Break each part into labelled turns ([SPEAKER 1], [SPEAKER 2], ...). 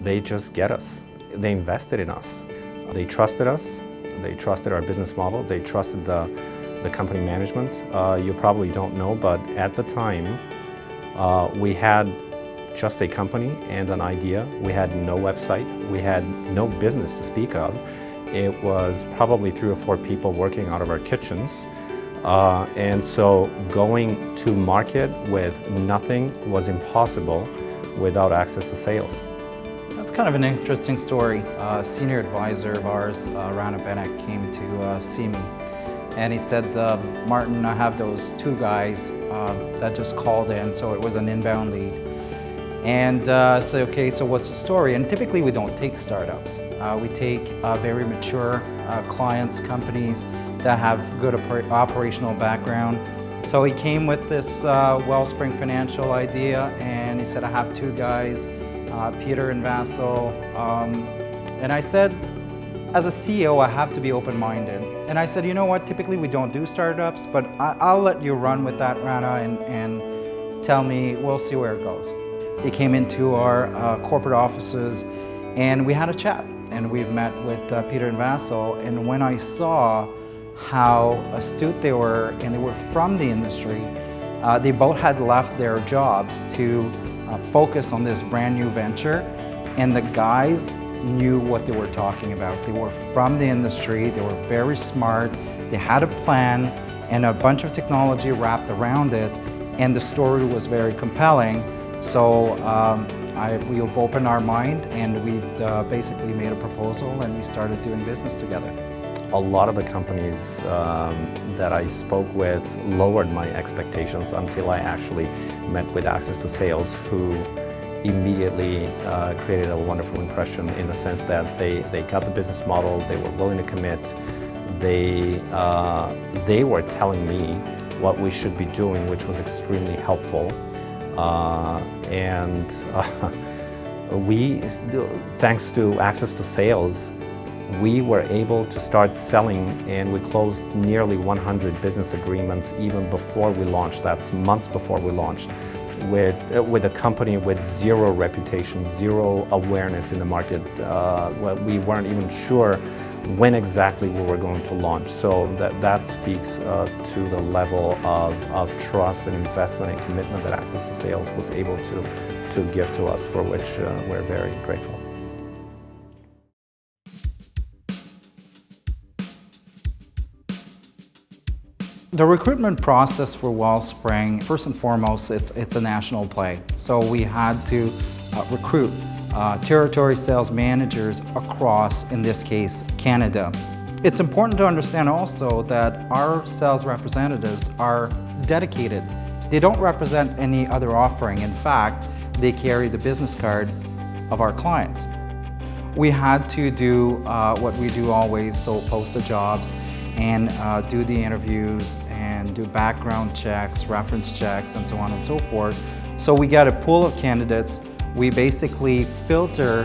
[SPEAKER 1] they just get us. They invested in us. They trusted us. They trusted our business model. They trusted the company management. You probably don't know, but at the time, we had just a company and an idea. We had no website. We had no business to speak of. It was probably 3 or 4 people working out of our kitchens. And so going to market with nothing was impossible without access to sales.
[SPEAKER 2] That's kind of an interesting story. A senior advisor of ours, Rana Benek, came to see me. And he said, Martin, I have those 2 guys that just called in, so it was an inbound lead. And so, okay, so what's the story? And typically we don't take startups. We take very mature clients, companies that have good operational background. So he came with this Wellspring Financial idea, and he said, I have 2 guys, Peter and Vasil. And I said, as a CEO, I have to be open-minded. And I said, you know what, typically we don't do startups, but I'll let you run with that, Rana, and tell me, we'll see where it goes. They came into our corporate offices and we had a chat, and we've met with Peter and Vasil. And when I saw how astute they were, and they were from the industry, they both had left their jobs to focus on this brand new venture, and the guys knew what they were talking about. They were from the industry, they were very smart, they had a plan and a bunch of technology wrapped around it, and the story was very compelling. So we've opened our mind, and we've basically made a proposal, and we started doing business together.
[SPEAKER 1] A lot of the companies that I spoke with lowered my expectations until I actually met with Access to Sales, who immediately created a wonderful impression in the sense that they got the business model, they were willing to commit, they were telling me what we should be doing, which was extremely helpful. We, thanks to Access to Sales, we were able to start selling, and we closed nearly 100 business agreements even before we launched. That's months before we launched, with a company with 0 reputation, 0 awareness in the market. We weren't even sure when exactly we were going to launch. So that speaks to the level of trust and investment and commitment that Access to Sales was able to give to us, for which we're very grateful.
[SPEAKER 2] The recruitment process for Wellspring, first and foremost, it's a national play. So we had to recruit territory sales managers across, in this case, Canada. It's important to understand also that our sales representatives are dedicated. They don't represent any other offering. In fact, they carry the business card of our clients. We had to do what we do always, so post the jobs and do the interviews and do background checks, reference checks, and so on and so forth. So we got a pool of candidates. We basically filter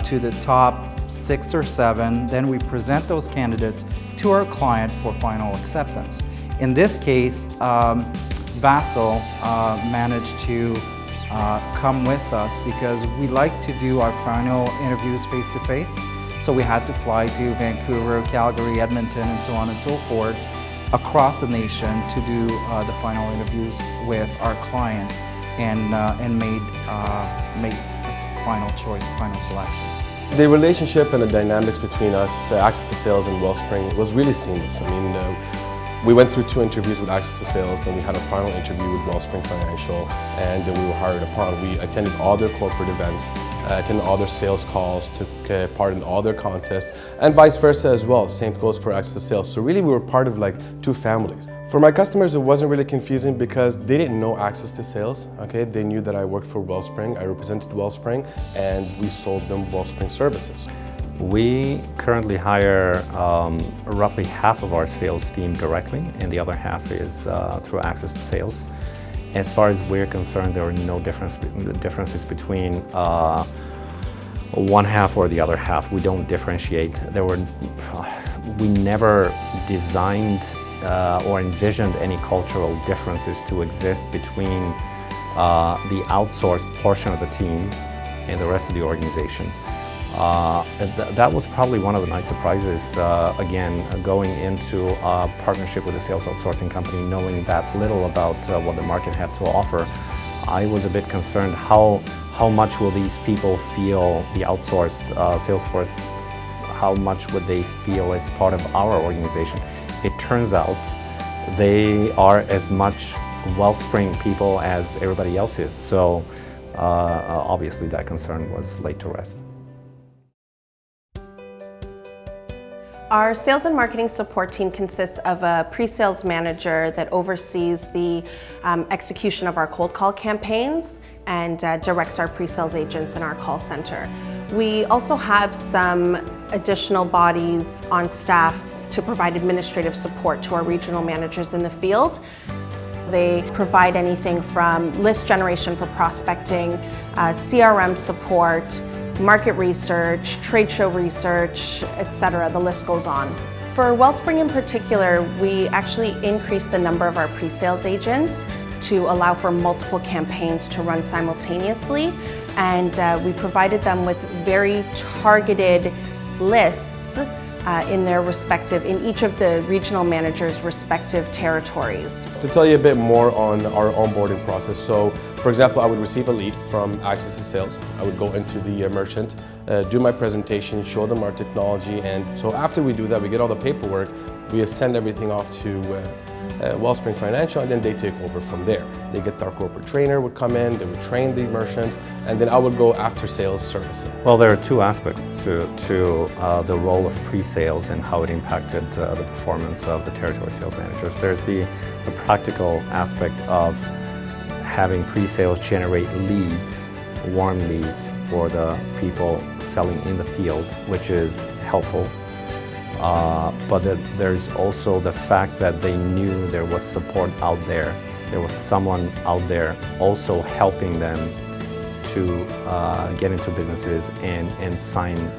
[SPEAKER 2] to the top 6 or 7, then we present those candidates to our client for final acceptance. In this case, Vasil managed to come with us because we like to do our final interviews face-to-face. So we had to fly to Vancouver, Calgary, Edmonton, and so on and so forth across the nation to do the final interviews with our client, and made a final choice, final selection.
[SPEAKER 3] The relationship and the dynamics between us, Access to Sales and Wellspring, was really seamless. I mean, we went through 2 interviews with Access to Sales, then we had a final interview with Wellspring Financial, and then we were hired upon. We attended all their corporate events, attended all their sales calls, took part in all their contests, and vice versa as well. Same goes for Access to Sales. So really we were part of like 2 families. For my customers, it wasn't really confusing because they didn't know Access to Sales, okay? They knew that I worked for Wellspring, I represented Wellspring, and we sold them Wellspring services.
[SPEAKER 1] We currently hire roughly half of our sales team directly, and the other half is through Access to Sales. As far as we're concerned, there are no differences between one half or the other half. We don't differentiate. We never designed or envisioned any cultural differences to exist between the outsourced portion of the team and the rest of the organization. That was probably one of the nice surprises, again, going into a partnership with a sales outsourcing company, knowing that little about what the market had to offer. I was a bit concerned how much will these people feel, the outsourced sales force, how much would they feel as part of our organization. It turns out they are as much Wellspring people as everybody else is. So obviously that concern was laid to rest.
[SPEAKER 4] Our sales and marketing support team consists of a pre-sales manager that oversees the execution of our cold call campaigns and directs our pre-sales agents in our call center. We also have some additional bodies on staff to provide administrative support to our regional managers in the field. They provide anything from list generation for prospecting, CRM support, market research, trade show research, etc. The list goes on. For Wellspring in particular, we actually increased the number of our pre-sales agents to allow for multiple campaigns to run simultaneously, and we provided them with very targeted lists in each of the regional managers' respective territories.
[SPEAKER 3] To tell you a bit more on our onboarding process, so for example, I would receive a lead from Access to Sales. I would go into the merchant, do my presentation, show them our technology, and so after we do that, we get all the paperwork, we send everything off to Wellspring Financial, and then they take over from there. They get our corporate trainer would come in, they would train the merchant, and then I would go after sales servicing.
[SPEAKER 1] Well, there are two aspects to the role of pre-sales and how it impacted the performance of the territory sales managers. There's the practical aspect of having pre-sales generate leads, warm leads for the people selling in the field, which is helpful. But there's also the fact that they knew there was support out there. There was someone out there also helping them to get into businesses and sign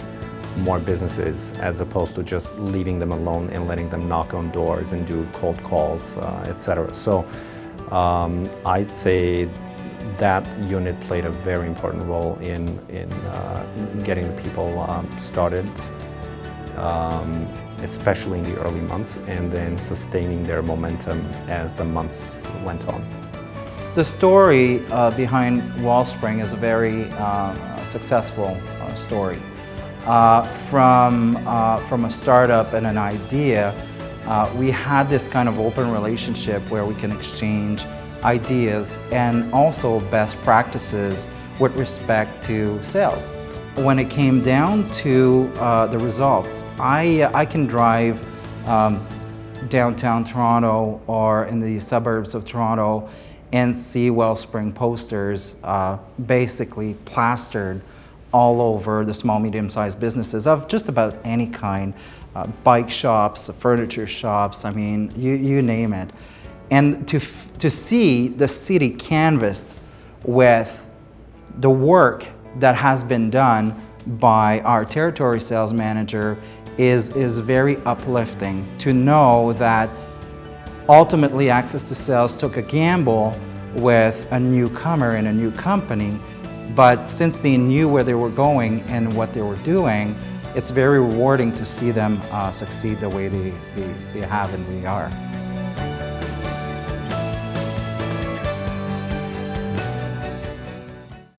[SPEAKER 1] more businesses, as opposed to just leaving them alone and letting them knock on doors and do cold calls, etc. So I'd say that unit played a very important role in getting the people started, especially in the early months, and then sustaining their momentum as the months went on.
[SPEAKER 2] The story behind Wellspring is a very successful story. From a startup and an idea, we had this kind of open relationship where we can exchange ideas and also best practices with respect to sales. When it came down to the results, I can drive downtown Toronto or in the suburbs of Toronto and see Wellspring posters basically plastered all over the small, medium-sized businesses of just about any kind, bike shops, furniture shops, I mean, you name it. And to see the city canvassed with the work that has been done by our territory sales manager is very uplifting to know that ultimately Access to Sales took a gamble with a newcomer in a new company, but since they knew where they were going and what they were doing, it's very rewarding to see them succeed the way they have and we are.